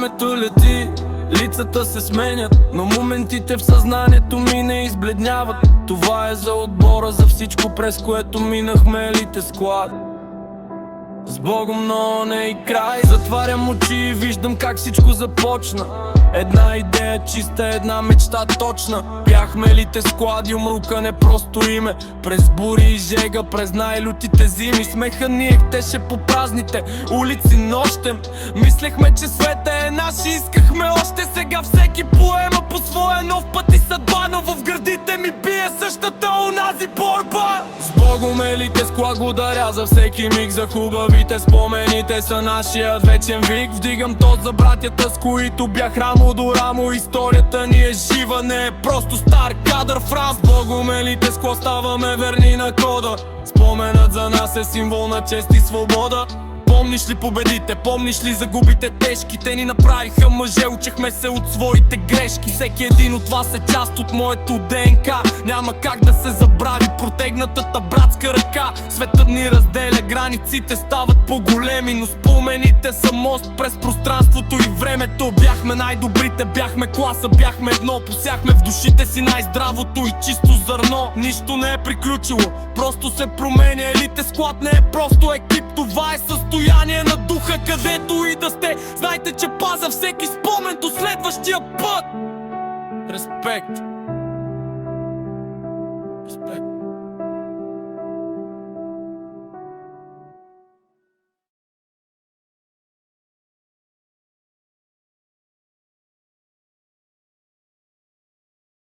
Времето лети, лицата се сменят, но моментите в съзнанието ми не избледняват. Това е за отбора, за всичко през което минахме, елите склад. С Богом, но не и край. Затварям очи и виждам как всичко започна. Една идея чиста, една мечта точна. Бяхме елите склади, умрука не просто име. През бури и жега, през най-лютите зими. Смеха ни ехтеше по празните улици нощем. Мислехме, че света е наш и искахме още. Сега всеки поема по своя нов път и съдба, но в гърдите ми бие същата онази борба. С Богом, елите склад благодаря за всеки миг, за хубавите спомените са нашият вечен вик. Вдигам тост за братята, с които бях рамо до рамо. Историята ни е жива, не е просто стар кадър в рам. С Богом, елите склад ставаме верни на кода. Споменът за нас е символ на чест и свобода. Помниш ли победите, помниш ли загубите тежки? Те ни направиха мъже, учехме се от своите грешки. Всеки един от вас е част от моето ДНК. Няма как да се забрави протегнатата братска ръка. Светът ни разделя, границите стават по-големи, но спомените са мост през пространството и времето. Бяхме най-добрите, бяхме класа, бяхме едно. Посяхме в душите си най-здравото и чисто зърно. Нищо не е приключило, просто се променя. Елите склад не е просто екип, това е състояние на духа, където и да сте. Знайте, че паза всеки спомен до следващия път. Респект.